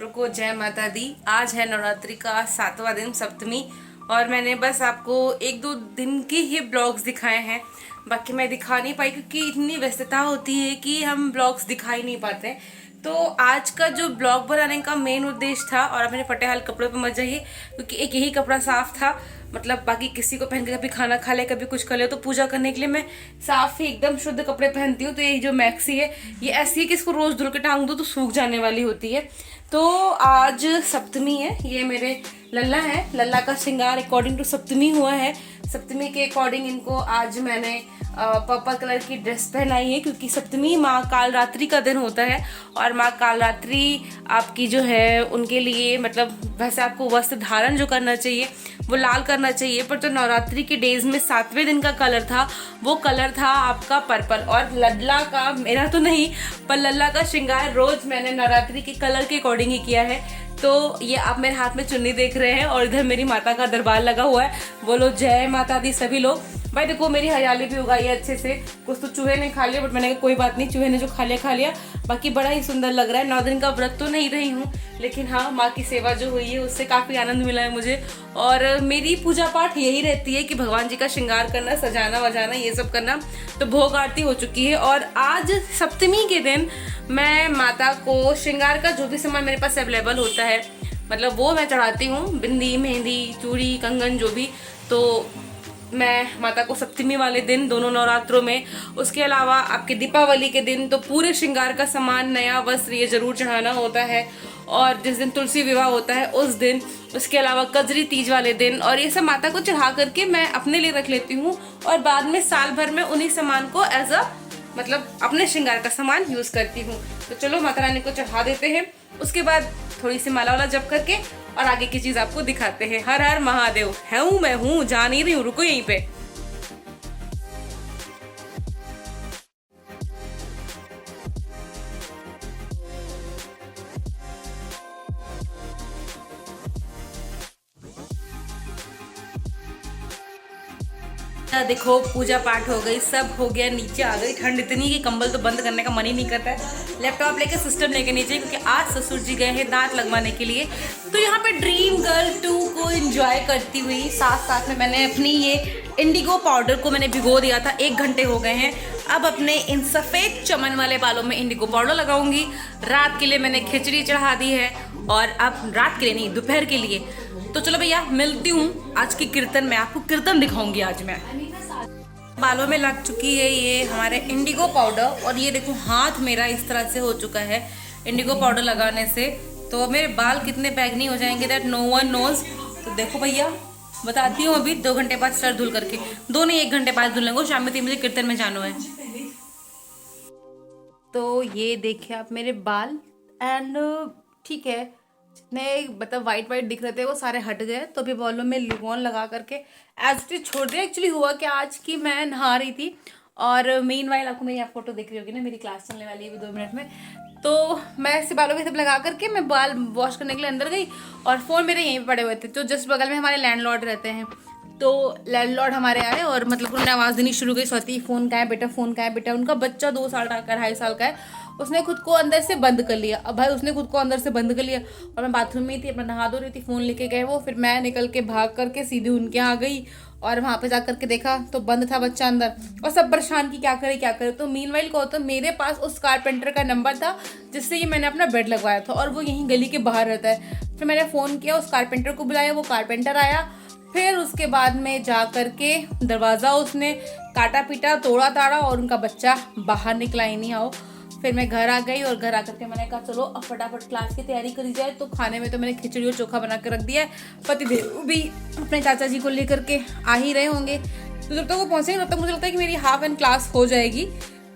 को जय माता दी। आज है नवरात्रि का 7वां दिन, सप्तमी। और मैंने बस आपको 1-2 दिन के ही ब्लॉग्स दिखाए हैं, बाकी मैं दिखा नहीं पाई क्योंकि इतनी व्यस्तता होती है कि हम ब्लॉग्स दिखा ही नहीं पाते। तो आज का जो ब्लॉग बनाने का मेन उद्देश्य था, और अपने फटेहाल कपड़ों पे मत जाइए क्योंकि एक यही कपड़ा साफ था, मतलब बाकी किसी को पहन के कभी खाना खा ले कभी कुछ कर ले। तो पूजा करने के लिए मैं साफ ही एकदम शुद्ध कपड़े पहनती हूँ। तो ये जो मैक्सी है ये ऐसी है कि इसको रोज धुल के टांग दो तो सूख जाने वाली होती है। तो आज सप्तमी है, ये मेरे लल्ला है, लल्ला का श्रृंगार अकॉर्डिंग टू सप्तमी हुआ है। सप्तमी के अकॉर्डिंग इनको आज मैंने पर्पल कलर की ड्रेस पहनाई है क्योंकि सप्तमी माँ कालरात्रि का दिन होता है। और माँ कालरात्रि आपकी जो है उनके लिए, मतलब वैसे आपको वस्त्र धारण जो करना चाहिए वो लाल करना चाहिए, पर जो नवरात्रि के डेज में 7वें दिन का कलर था वो कलर था आपका पर्पल। और लल्ला का, मेरा तो नहीं पर लल्ला का श्रृंगार रोज मैंने नवरात्रि के कलर के अकॉर्डिंग ही किया है। तो ये आप मेरे हाथ में चुन्नी देख रहे हैं और इधर मेरी माता का दरबार लगा हुआ है। बोलो जय माता दी सभी लोग। भाई देखो मेरी हरियाली भी उगाई है अच्छे से। कुछ तो चूहे ने खा लिया, बट मैंने कहा कोई बात नहीं, चूहे ने जो खा लिया। बाकी बड़ा ही सुंदर लग रहा है। 9 दिन का व्रत तो नहीं रही हूँ, लेकिन हाँ माँ की सेवा जो हुई है उससे काफी आनंद मिला है मुझे। और मेरी पूजा पाठ यही रहती है कि भगवान जी का श्रृंगार करना, सजाना वजाना, ये सब करना। तो भोग आरती हो चुकी है और आज सप्तमी के दिन मैं माता को श्रृंगार का जो भी सामान मेरे पास अवेलेबल होता है, मतलब वो मैं चढ़ाती हूँ। बिंदी, मेहंदी, चूड़ी, कंगन, जो भी। तो मैं माता को सप्तमी वाले दिन, दोनों नवरात्रों में, उसके अलावा आपके दीपावली के दिन तो पूरे श्रृंगार का सामान, नया वस्त्र ये जरूर चढ़ाना होता है। और जिस दिन तुलसी विवाह होता है उस दिन, उसके अलावा कजरी तीज वाले दिन, और ये सब माता को चढ़ा करके मैं अपने लिए रख लेती हूँ। और बाद में साल भर में उन्हीं सामान को एज अ, मतलब अपने श्रृंगार का सामान यूज करती हूँ। तो चलो माता रानी को चढ़ा देते हैं, उसके बाद थोड़ी सी माला वाला जप करके और आगे की चीज आपको दिखाते हैं। हर हर महादेव। मैं हूँ, जा नहीं रही हूँ, रुको यहीं पे। देखो पूजा पाठ हो गई, सब हो गया, नीचे आ गई। ठंड इतनी कि कंबल तो बंद करने का मन ही नहीं करता है। लैपटॉप लेके, सिस्टम लेके नीचे, क्योंकि आज ससुर जी गए हैं दांत लगवाने के लिए। तो यहाँ पे ड्रीम गर्ल 2 को एंजॉय करती हुई साथ साथ में मैंने अपनी ये इंडिगो पाउडर को मैंने भिगो दिया था, 1 घंटे हो गए हैं। अब अपने इन सफ़ेद चमन वाले बालों में इंडिगो पाउडर लगाऊंगी। रात के लिए मैंने खिचड़ी चढ़ा दी है, और अब रात के लिए नहीं, दोपहर के लिए। तो चलो भैया मिलती हूँ आज की कीर्तन में, आपको कीर्तन दिखाऊंगी आज मैं। बालों में लग चुकी है ये हमारे इंडिगो पाउडर, और ये देखो हाथ मेरा इस तरह से हो चुका है इंडिगो पाउडर लगाने से। तो मेरे बाल कितने बैगनी हो जाएंगे दैट नो वन नोज। तो देखो भैया बताती हूँ, अभी 2 घंटे बाद सर धुल करके, 2 नहीं 1 घंटे बाद धुलेंगे, शाम में 3 बजे कीर्तन में जाना है। तो ये देखिए आप मेरे बाल, एंड ठीक है, जितने मतलब वाइट दिख रहे थे वो सारे हट गए। तो अभी बालों में लिवॉन लगा करके एज इट इज छोड़ दिया। एक्चुअली हुआ कि आज की मैं नहा रही थी, और मीन वाइल आपको मेरी फोटो दिख रही होगी ना, मेरी क्लास चलने वाली है अभी 2 मिनट में। तो मैं ऐसे बालों में सब लगा करके मैं बाल वॉश करने के लिए अंदर गई, और फ़ोन मेरे यहीं पे पड़े हुए थे। तो जस्ट बगल में हमारे लैंडलॉर्ड रहते हैं, तो लैंडलॉर्ड हमारे आए और मतलब उन्होंने आवाज़ देनी शुरू की, स्वाति फ़ोन कहाँ है बेटा, फ़ोन कहाँ है बेटा। उनका बच्चा 2 साल का, 2.5 साल का है। उसने खुद को अंदर से बंद कर लिया। अब भाई उसने खुद को अंदर से बंद कर लिया, और मैं बाथरूम में थी, अपना नहा धो रही थी, फ़ोन लेके गए वो। फिर मैं निकल के भाग करके सीधे उनके यहाँ गई, और वहाँ पे जा करके देखा तो बंद था बच्चा अंदर, और सब परेशान की क्या करे। तो मीनवाइल को तो मेरे पास उस कारपेंटर का नंबर था जिससे ये मैंने अपना बेड लगवाया था, और वो यहीं गली के बाहर रहता है। फिर मैंने फ़ोन किया, उस कारपेंटर को बुलाया, वो कारपेंटर आया। फिर उसके बाद में जा करके दरवाज़ा उसने काटा पीटा, तोड़ा ताड़ा, और उनका बच्चा बाहर निकला ही नहीं आओ। फिर मैं घर आ गई, और घर आकर के मैंने कहा चलो अब फटाफट क्लास की तैयारी करी जाए। तो खाने में तो मैंने खिचड़ी और चोखा बना के रख दिया है। पतिदेव भी अपने चाचा जी को लेकर के आ ही रहे होंगे, तो जब तक वो पहुँचेंगे तब तक मुझे लगता है कि मेरी हाफ एंड क्लास हो जाएगी।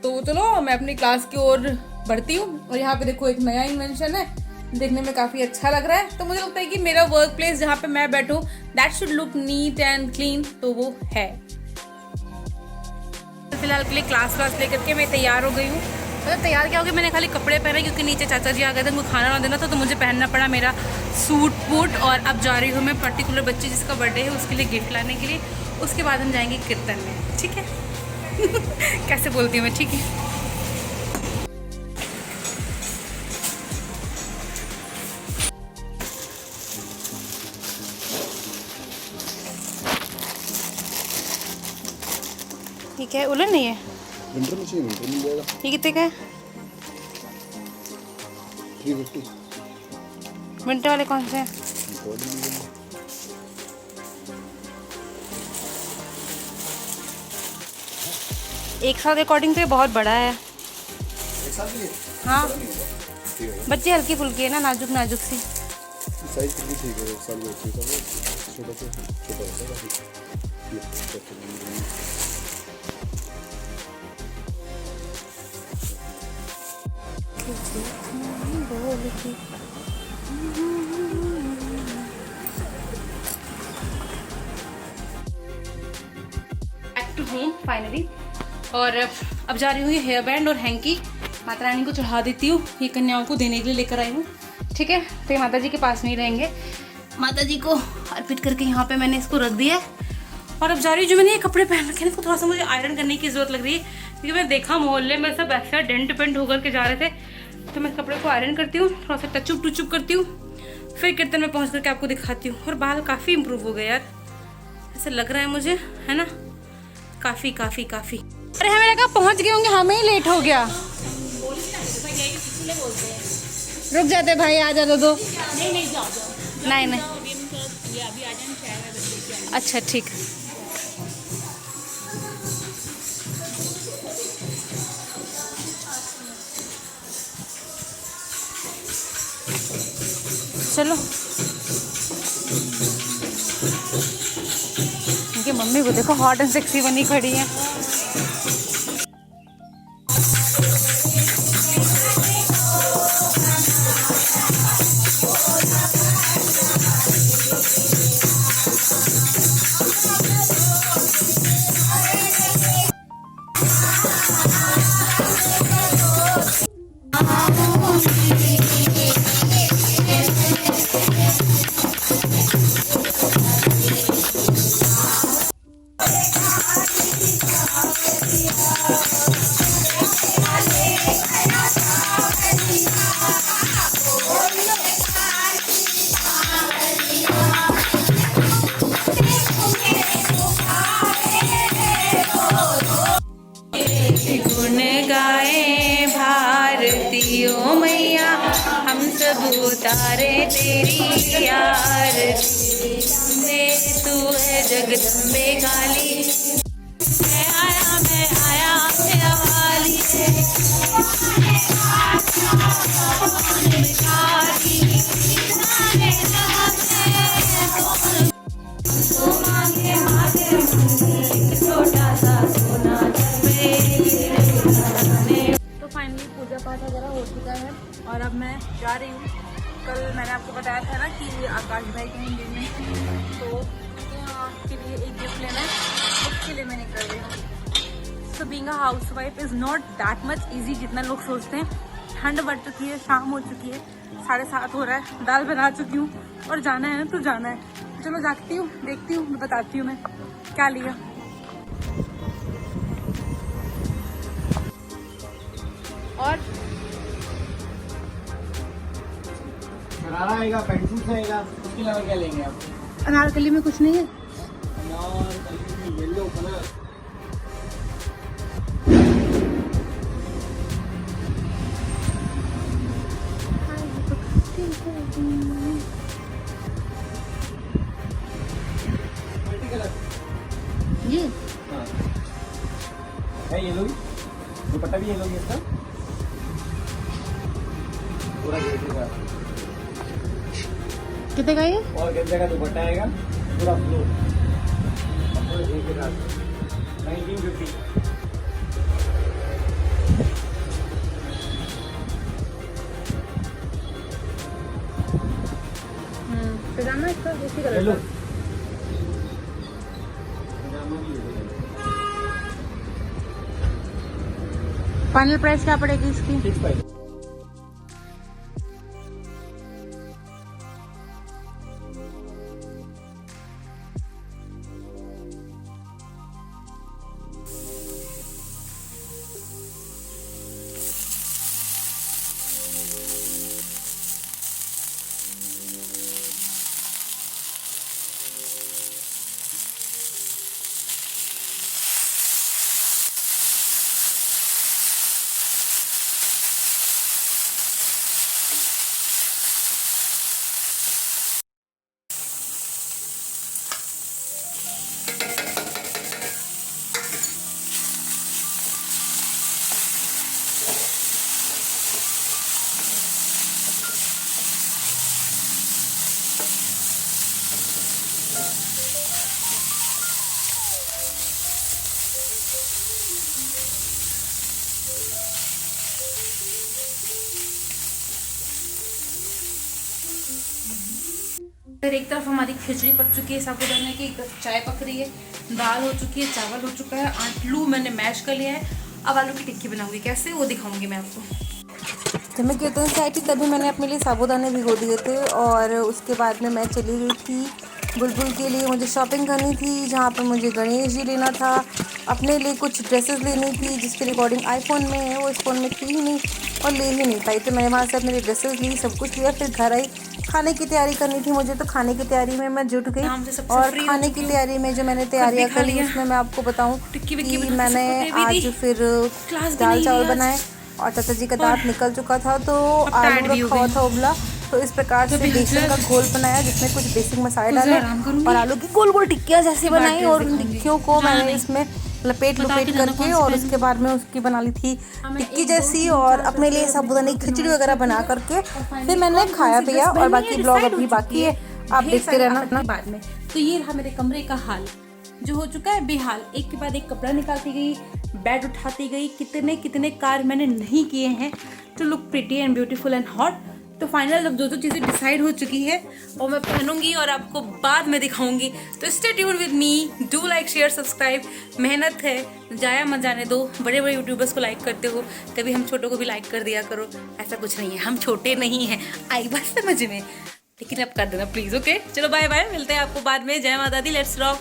तो चलो मैं अपनी क्लास की ओर बढ़ती हूँ। और यहाँ पे देखो एक नया इन्वेंशन है, देखने में काफ़ी अच्छा लग रहा है। तो मुझे लगता है कि मेरा वर्क प्लेस जहाँ पे मैं बैठूँ that should look neat and clean, तो वो है। फिलहाल के लिए क्लास लेकर के मैं तैयार हो गई हूँ। मतलब तैयार क्या हो गया, मैंने खाली कपड़े पहने क्योंकि नीचे चाचा जी आ गए थे, उनको खाना ना देना था, तो मुझे पहनना पड़ा मेरा सूट बूट। और अब जा रही हूँ मैं पर्टिकुलर बच्चे जिसका बर्थडे है उसके लिए गिफ्ट लाने के लिए। उसके बाद हम जाएंगे कीर्तन में, ठीक है। कैसे बोलती हूँ मैं, ठीक है। ये क्या है, उलन नहीं है? विंटर में चाहिए, विंटर मिल जाएगा। ये कितने का है? 350। विंटर वाले कौन से हैं? एक साल के अकॉर्डिंग तो ये बहुत बड़ा है। एक साल के लिए? हाँ, ठीक है। बच्चे हल्की फुल्की है ना, नाजुक नाजुक सी। साइज कितनी ठीक है? एक साल के बच्चे का छोटा से छोटा होता है काफी। Back to home finally. और अब जा रही हूँ ये हेयर बैंड और हैंकी माता रानी को चढ़ा देती हूँ। ये कन्याओं को देने के लिए लेकर आई हूँ, ठीक है। तो ये माता जी के पास नहीं रहेंगे, माता जी को अर्पित करके यहाँ पे मैंने इसको रख दिया है। और अब जा रही हूँ, जो मैंने ये कपड़े पहन रखे हैं इसको थोड़ा सा मुझे आयरन करने की जरूरत लग रही है, क्योंकि मैंने देखा मोहल्ले में सब ऐसा डेंट पेंट होकर के जा रहे थे। तो मैं कपड़े को आयरन करती हूँ, थोड़ा सा टचअप टुचअप करती हूँ, फिर कीर्तन में पहुँच करके आपको दिखाती हूँ। और बाल काफ़ी इंप्रूव हो गए यार, ऐसा लग रहा है मुझे, है ना, काफ़ी काफ़ी काफ़ी। अरे हमें लगा पहुँच गए होंगे, हमें ही लेट हो गया। रुक जाते भाई, आ जाते दो। नहीं नहीं, अच्छा ठीक। चलो, इनकी मम्मी को देखो हॉट एंड सेक्सी बनी खड़ी है। गुण गाए भारतीयों मैया, हम सब उतारे तेरी आरती। तू है जगदम्बे काली, मैं आया मेरा वाली छोटा सा सोना। तो फाइनली पूजा पाठ वगैरह हो चुका है और अब मैं जा रही हूँ। कल मैंने आपको बताया था ना कि आकाश भाई के एंगेजमेंट में, तो के लिए एक गिफ्ट लेना है, उसके लिए मैं निकल रही हूँ। So being a house wife is not that much easy जितना लोग सोचते हैं। ठंड बढ़ चुकी है, शाम हो चुकी है, 7:30 हो रहा है, दाल बना चुकी हूँ और जाना है तो जाना है। चलो जागती हूँ, देखती हूँ, मैं बताती हूँ मैं क्या लिया। और शरारा आएगा, पैंट सूट आएगा, उसके अलावा क्या लेंगे आप? अनारकली में कुछ नहीं है? अनारकली में येलो कलर। मल्टी कलर ये हाँ है, येलो ही, दुपट्टा भी येलो ही है इसका, पूरा गेट का। कितने का ये? और गेंदे का दुपट्टा आएगा पूरा फ्लो, 1950। पजामा इसका उसी कलर येलो का। फाइनल प्राइस क्या पड़ेगी इसकी? 65। फिर एक तरफ हमारी खिचड़ी पक चुकी है साबूदाने की, एक तरफ चाय पक रही है, दाल हो चुकी है, चावल हो चुका है, आलू मैंने मैश कर लिया है। अब आलू की टिक्की बनाऊंगी, कैसे वो दिखाऊंगी मैं आपको। जब मैं कीर्तन से आई थी तभी मैंने अपने लिए साबूदाने भिगो दिए थे और उसके बाद में मैं चली गई थी बुलबुल के लिए। मुझे शॉपिंग करनी थी जहाँ पे मुझे गणेश जी लेना था, अपने लिए कुछ ड्रेसेस लेनी थी जिसकी रिकॉर्डिंग आईफोन में है, वो इस फ़ोन में थी ही नहीं और ले ही नहीं पाई। तो मैंने वहाँ से अपने ड्रेसेस ली, सब कुछ लिया, फिर घर आई। खाने की तैयारी करनी थी मुझे, तो खाने की तैयारी में मैं जुट गई। और खाने की तैयारी में जो मैंने तैयारियाँ करी उसमें मैं आपको बताऊँ कि मैंने आज फिर दाल चावल बनाए और चाचा जी का दांत निकल चुका था तो आलू रखा हुआ था उबला, तो इस प्रकार से बेसन का घोल बनाया जिसमें कुछ बेसिक मसाले डाले और आलू की गोल गोल टिक्कियाँ जैसी बनाई और उन टिक्कियों को मैंने इसमें लपेट करके और उसके बाद में उसकी बना ली थी टिक्की जैसी और अपने लिए साबूदाने की खिचड़ी वगैरह बना करके फिर मैंने खाया पिया। और बाकी ब्लॉग अभी बाकी है, आप देखते रहना बाद में। तो ये रहा मेरे कमरे का हाल जो हो चुका है बेहाल। एक के बाद एक कपड़ा निकालती गई, बेड उठाती गई, कितने कितने कार्य मैंने नहीं किए हैं to look pretty and beautiful and hot. तो फाइनल अब जो चीज़ें डिसाइड हो चुकी है वो मैं पहनूंगी और आपको बाद में दिखाऊंगी। तो stay tuned with me, do like share subscribe. मेहनत है, जाया मत जाने दो। बड़े बड़े यूट्यूबर्स को लाइक करते हो, कभी हम छोटों को भी लाइक कर दिया करो। ऐसा कुछ नहीं है, हम छोटे नहीं हैं, आई बात समझ में, लेकिन अब कर देना प्लीज़। ओके, चलो बाय बाय, मिलते हैं आपको बाद में। जय माता दी, लेट्स रॉक।